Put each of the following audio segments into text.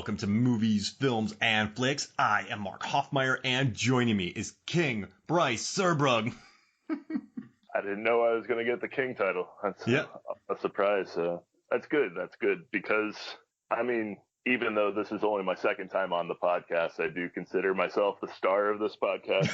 welcome to Movies, Films, and Flicks. I am Mark Hoffmeyer, and joining me is King Bryce Surbrug. I didn't know I was going to get the King title. That's a surprise. That's good because, I mean, even though this is only my second time on the podcast, I do consider myself the star of this podcast.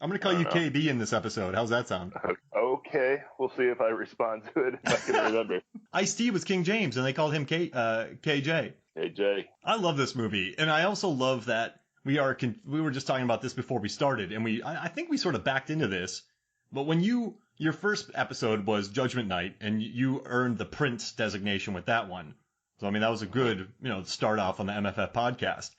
I'm going to call you KB in this episode. How's that sound? Okay. We'll see if I respond to it, if I can remember. Ice-T was King James, and they called him KJ. KJ. I love this movie, and I also love that we were just talking about this before we started, and I think we sort of backed into this, but when your first episode was Judgment Night, and you earned the Prince designation with that one. So, I mean, that was a good, start off on the MFF podcast.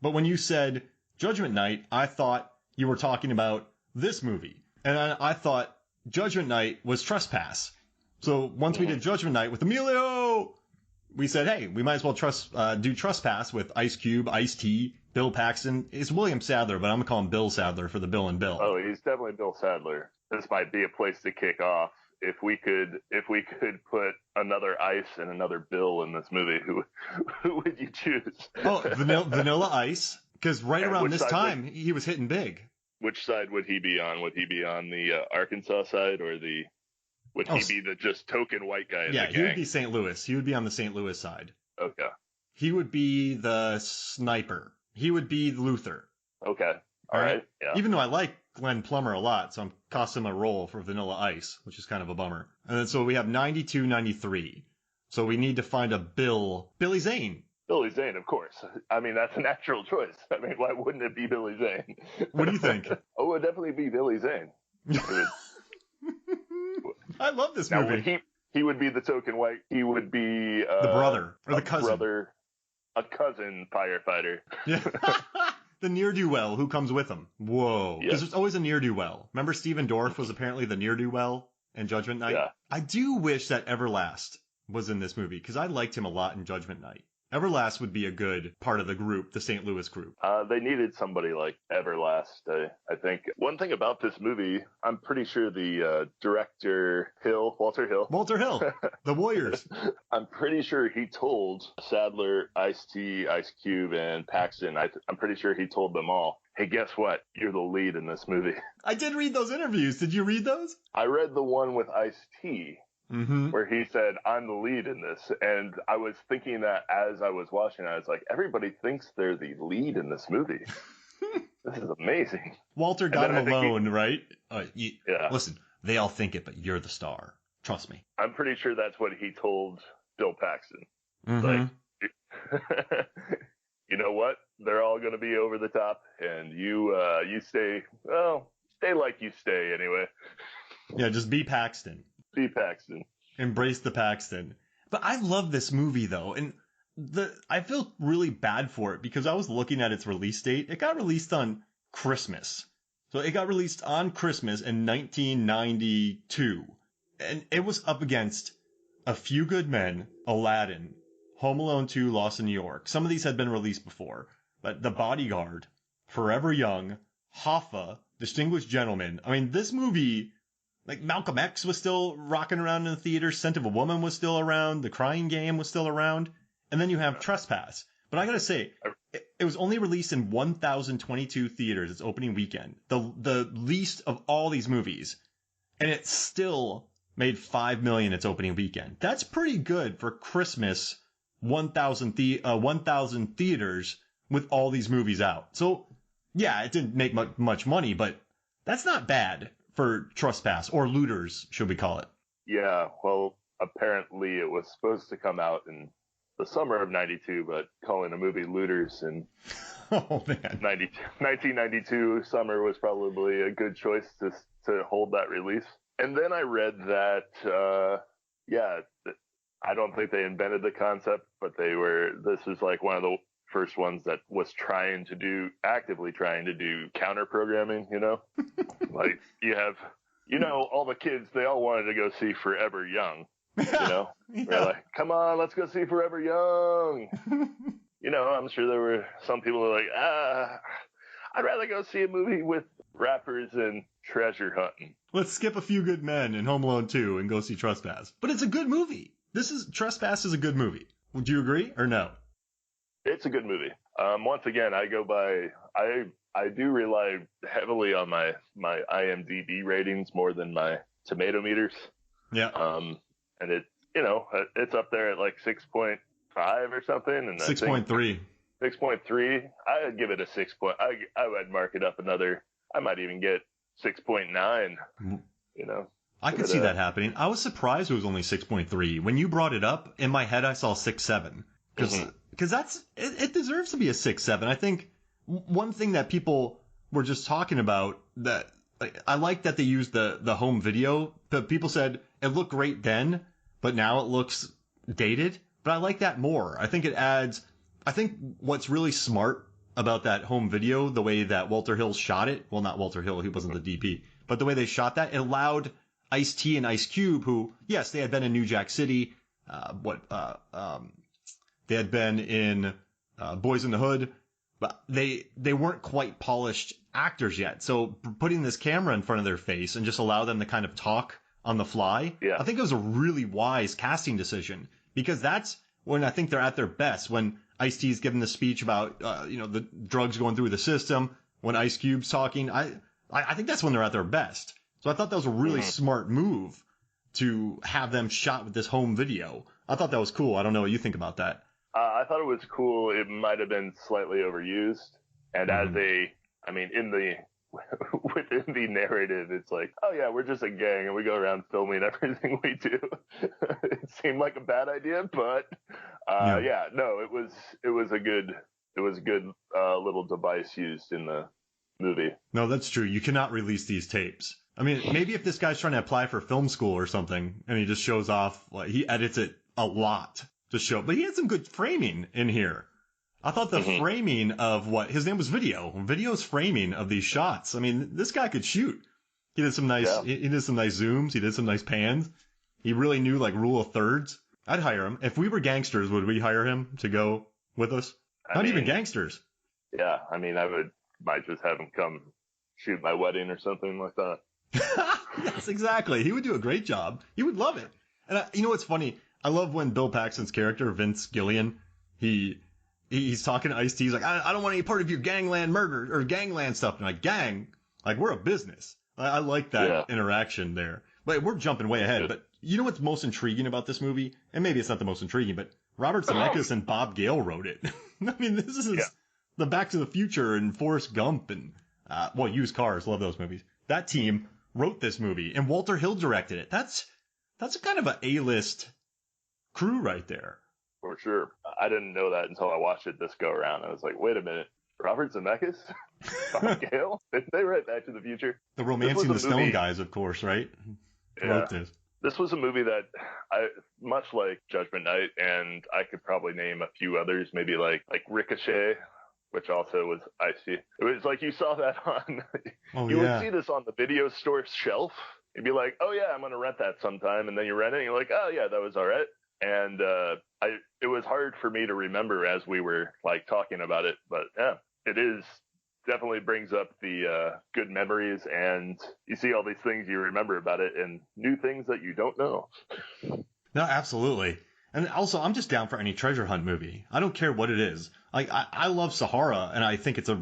But when you said Judgment Night, I thought you were talking about this movie. And I thought Judgment Night was Trespass. So once we did Judgment Night with Emilio, we said, hey, we might as well do Trespass with Ice Cube, Ice-T, Bill Paxton. It's William Sadler, but I'm going to call him Bill Sadler for the Bill and Bill. Oh, he's definitely Bill Sadler. This might be a place to kick off. If we could put another Ice and another Bill in this movie, who would you choose? Oh, Vanilla Ice, because around this time he was hitting big. Which side would he be on? Would he be on the Arkansas side, or would he be the just token white guy in the gang? Yeah, he would be St. Louis. He would be on the St. Louis side. Okay. He would be the sniper. He would be Luther. Okay. All right. Yeah. Even though I like Glenn Plummer a lot, so I'm costing him a role for Vanilla Ice, which is kind of a bummer. And then so we have 92, 93. So we need to find a Billy Zane. Billy Zane, of course. I mean, that's a natural choice. I mean, why wouldn't it be Billy Zane? What do you think? Oh, it would definitely be Billy Zane. I love this movie. Now, he would be the token white. He would be the brother or the cousin. A cousin firefighter. Yeah. The ne'er-do-well who comes with him. Whoa. Because there's always a ne'er-do-well. Remember Stephen Dorff was apparently the ne'er-do-well in Judgment Night? Yeah. I do wish that Everlast was in this movie because I liked him a lot in Judgment Night. Everlast would be a good part of the group, the St. Louis group. They needed somebody like Everlast. I think one thing about this movie, I'm pretty sure the director, Walter Hill, the Warriors. I'm pretty sure he told Sadler, Ice-T, Ice Cube, and Paxton, I'm pretty sure he told them all, hey, guess what? You're the lead in this movie. I did read those interviews. Did you read those? I read the one with Ice-T. Mm-hmm. Where he said, I'm the lead in this. And I was thinking that as I was watching it, I was like, everybody thinks they're the lead in this movie. This is amazing. Walter got him alone, right? Yeah. Listen, they all think it, but you're the star. Trust me. I'm pretty sure that's what he told Bill Paxton. Mm-hmm. Like, you know what? They're all going to be over the top, and you stay like you stay anyway. Yeah, just be Paxton. Be Paxton. Embrace the Paxton. But I love this movie, though, and I feel really bad for it because I was looking at its release date. It got released on Christmas. So it got released on Christmas in 1992. And it was up against A Few Good Men, Aladdin, Home Alone 2, Lost in New York. Some of these had been released before. But The Bodyguard, Forever Young, Hoffa, Distinguished Gentleman. I mean, this movie... Like, Malcolm X was still rocking around in the theater. Scent of a Woman was still around. The Crying Game was still around. And then you have Trespass. But I gotta say, it was only released in 1,022 theaters its opening weekend. The least of all these movies. And it still made $5 million its opening weekend. That's pretty good for Christmas, 1,000 theaters with all these movies out. So, yeah, it didn't make much money, but that's not bad. For Trespass, or Looters, should we call it? Yeah, well, apparently it was supposed to come out in the summer of 92, but calling a movie Looters in 1992 summer was probably a good choice to hold that release. And then I read that, I don't think they invented the concept, but this is like one of the first ones that was actively trying to do counter programming, like you have, all the kids, they all wanted to go see Forever Young, Yeah. They're like, come on, let's go see Forever Young. I'm sure there were some people who were like, I'd rather go see a movie with rappers and treasure hunting. Let's skip A Few Good Men and Home Alone 2 and go see Trespass. But it's a good movie. Trespass is a good movie. Would you agree or no? It's a good movie. Once again, I do rely heavily on my IMDb ratings more than my tomato meters. Yeah. And it's up there at like 6.5 or something, and 6.3. 6.3. I would give it a 6 point. I would mark it up another. I might even get 6.9. I could see that happening. I was surprised it was only 6.3. When you brought it up, in my head I saw 6.7. Because it deserves to be a 6.7. I think one thing that people were just talking about, that I like that they used the home video, but people said it looked great then, but now it looks dated. But I like that more. I think what's really smart about that home video, the way that Walter Hill shot it, well, not Walter Hill, he wasn't the DP, but the way they shot that, it allowed Ice-T and Ice Cube, who, yes, they had been in New Jack City, they had been in Boys in the Hood, but they weren't quite polished actors yet. So putting this camera in front of their face and just allow them to kind of talk on the fly, I think it was a really wise casting decision, because that's when I think they're at their best, when Ice-T's giving the speech about, the drugs going through the system, when Ice Cube's talking. I think that's when they're at their best. So I thought that was a really smart move to have them shot with this home video. I thought that was cool. I don't know what you think about that. I thought it was cool. It might have been slightly overused. And within the narrative, it's like, oh yeah, we're just a gang and we go around filming everything we do. It seemed like a bad idea, but it was a good little device used in the movie. No, that's true. You cannot release these tapes. I mean, maybe if this guy's trying to apply for film school or something and he just shows off, like, he edits it a lot to show, but he had some good framing in here. I thought the framing of his name was Video's framing of these shots. I mean, this guy could shoot. He did some nice, he did some nice zooms. He did some nice pans. He really knew, like, rule of thirds. I'd hire him. If we were gangsters, would we hire him to go with us? Not even gangsters. Yeah. I mean, might just have him come shoot my wedding or something like that. Yes, exactly. He would do a great job. He would love it. And you know what's funny? I love when Bill Paxton's character, Vince Gillian, he's talking to Ice-T. He's like, I don't want any part of your gangland murder or gangland stuff. And like, gang, like, we're a business. I like that interaction there. But we're jumping way ahead. But you know what's most intriguing about this movie? And maybe it's not the most intriguing, but Robert Zemeckis and Bob Gale wrote it. I mean, this is the Back to the Future and Forrest Gump and, Used Cars. Love those movies. That team wrote this movie, and Walter Hill directed it. That's a kind of a A-list crew right there. For sure. I didn't know that until I watched it this go around. I was like, wait a minute. Robert Zemeckis? Bob Gale? Didn't they write Back to the Future? The Romancing the Stone guys, of course, right? Wrote this. This was a movie that much like Judgment Night, and I could probably name a few others, maybe like Ricochet, which also was Ice-T. It was like you saw that on, would see this on the video store shelf. You'd be like, oh yeah, I'm going to rent that sometime. And then you rent it and you're like, oh yeah, that was all right. And it was hard for me to remember as we were like talking about it, but yeah, it is definitely brings up the good memories, and you see all these things you remember about it and new things that you don't know. No, absolutely. And also, I'm just down for any treasure hunt movie. I don't care what it is. Like, I love Sahara, and I think it's I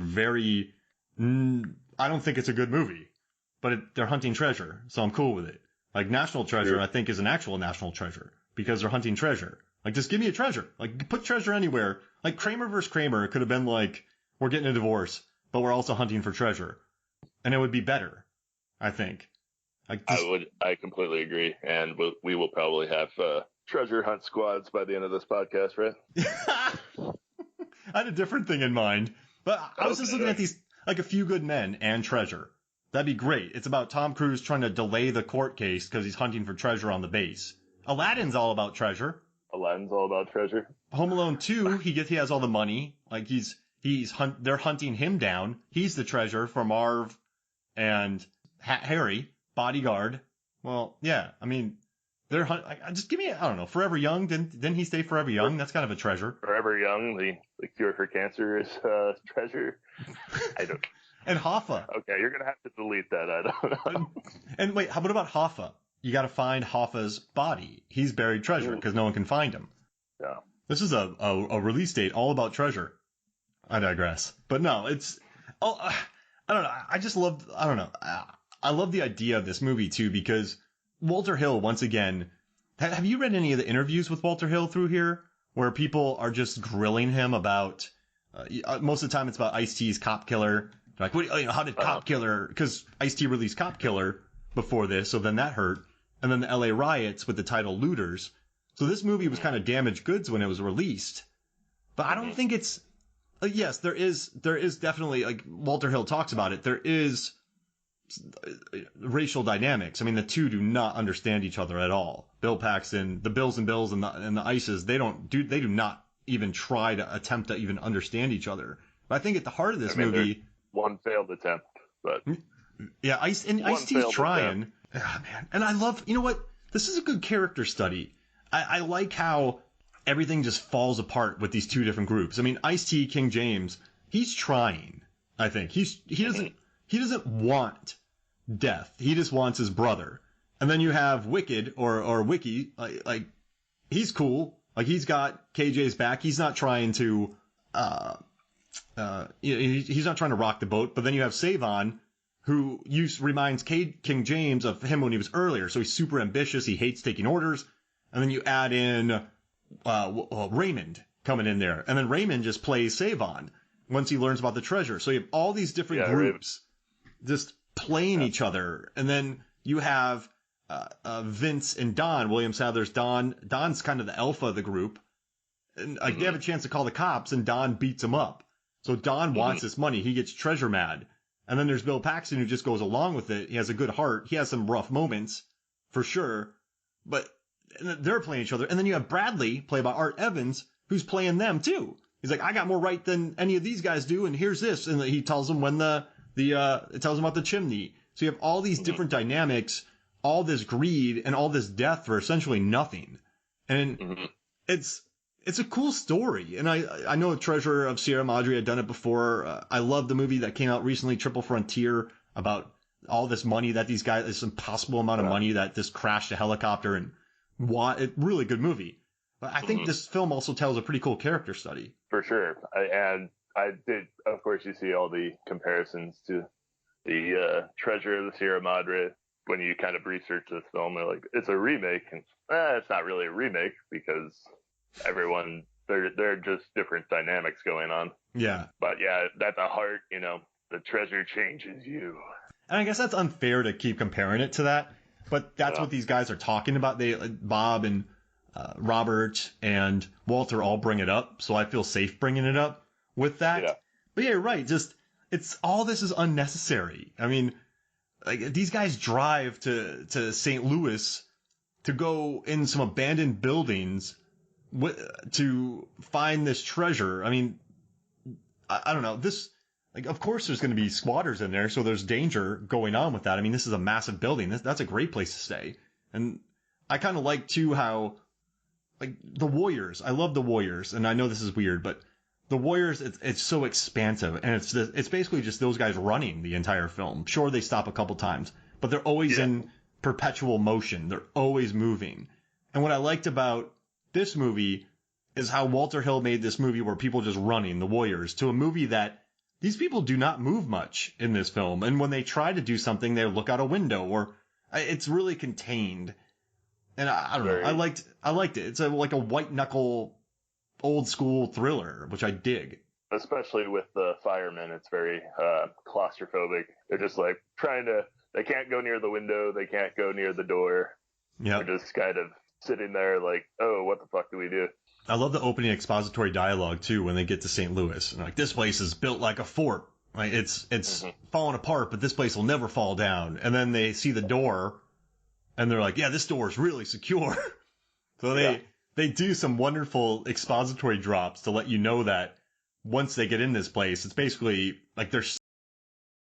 don't think it's a good movie, but they're hunting treasure, so I'm cool with it. Like, National Treasure, I think, is an actual national treasure because they're hunting treasure. Like, just give me a treasure. Like, put treasure anywhere. Like, Kramer versus Kramer, it could have been like, we're getting a divorce, but we're also hunting for treasure. And it would be better, I think. Like, I completely agree. And we will probably have treasure hunt squads by the end of this podcast, right? I had a different thing in mind. But I was just looking at these, like, A Few Good Men and treasure. That'd be great. It's about Tom Cruise trying to delay the court case because he's hunting for treasure on the base. Aladdin's all about treasure. Aladdin's all about treasure. Home Alone 2, he has all the money. Like, they're hunting him down. He's the treasure for Marv and Harry, bodyguard. Well, yeah, I mean, just give me, I don't know, Forever Young. Didn't he stay Forever Young? That's kind of a treasure. Forever Young, the cure for cancer is treasure. I don't. And Hoffa. Okay, you're gonna have to delete that. I don't know. And wait, what about Hoffa? You got to find Hoffa's body. He's buried treasure because no one can find him. Yeah. This is a release date all about treasure. I digress. But no, it's oh, I don't know. I just love. I don't know. I love the idea of this movie too because Walter Hill once again. Have you read any of the interviews with Walter Hill through here where people are just grilling him about? Most of the time, it's about Ice-T's Cop Killer. They're like, how did Cop Killer? Because Ice-T released Cop Killer before this, so then that hurt. And then the L.A. riots with the title Looters. So this movie was kind of damaged goods when it was released. But I don't think it's. Yes, there is definitely, like Walter Hill talks about it, there is racial dynamics. I mean, the two do not understand each other at all. Bill Paxton, the Bills and the Ices, they do not even try to attempt to even understand each other. But I think at the heart of this movie, one failed attempt, but yeah, Ice-T's trying. Oh, man, and I love, you know what? This is a good character study. I like how everything just falls apart with these two different groups. I mean, Ice-T, King James, he's trying. I think he doesn't want death. He just wants his brother. And then you have Wicked or Wiki, like he's cool. Like he's got KJ's back. He's not trying to he's not trying to rock the boat. But then you have Savon, who reminds King James of him when he was earlier. So he's super ambitious. He hates taking orders. And then you add in Raymond coming in there. And then Raymond just plays Savon once he learns about the treasure. So you have all these different groups just playing each other. And then you have Vince and Don, William Sadler's Don. Don's kind of the alpha of the group. And they have a chance to call the cops, and Don beats him up. So Don wants this money. He gets treasure mad. And then there's Bill Paxton, who just goes along with it. He has a good heart. He has some rough moments, for sure. But they're playing each other. And then you have Bradley, played by Art Evans, who's playing them, too. He's like, I got more right than any of these guys do, and here's this. And he tells them when it tells them about the chimney. So you have all these different dynamics, all this greed, and all this death for essentially nothing. And it's a cool story. And I know Treasure of Sierra Madre had done it before. I love the movie that came out recently, Triple Frontier, about all this money that these guys, this impossible amount of money that this crashed a helicopter, and really good movie. But I think this film also tells a pretty cool character study. For sure. And I did, of course, you see all the comparisons to the Treasure of the Sierra Madre when you kind of research this film. They're like, it's a remake. And it's not really a remake because there are just different dynamics going on. Yeah. But yeah, at the heart, the treasure changes you. And I guess that's unfair to keep comparing it to that. But that's what these guys are talking about. Bob and Robert and Walter all bring it up, so I feel safe bringing it up with that. Yeah. But yeah, you're right. Just all this is unnecessary. I mean, like these guys drive to St. Louis to go in some abandoned buildings to find this treasure. I mean, I don't know. Like, of course, there's going to be squatters in there, so there's danger going on with that. I mean, this is a massive building. That's a great place to stay. And I kind of like, too, how, like, the Warriors. I love the Warriors, and I know this is weird, but the Warriors, it's so expansive, and it's basically just those guys running the entire film. Sure, they stop a couple times, but they're always in perpetual motion. They're always moving. And what I liked about this movie is how Walter Hill made this movie where people just running, the Warriors, to a movie that these people do not move much in this film. And when they try to do something, they look out a window, or it's really contained. And I don't know. I liked it. It's like a white knuckle, old school thriller, which I dig. Especially with the firemen, it's very claustrophobic. They're just like they can't go near the window. They can't go near the door. Yeah. They're just kind of sitting there like, oh, what the fuck do we do? I love the opening expository dialogue, too, when they get to St. Louis. And like, this place is built like a fort. Like, it's falling apart, but this place will never fall down. And then they see the door, and they're like, yeah, this door is really secure. So they do some wonderful expository drops to let you know that once they get in this place, it's basically like they're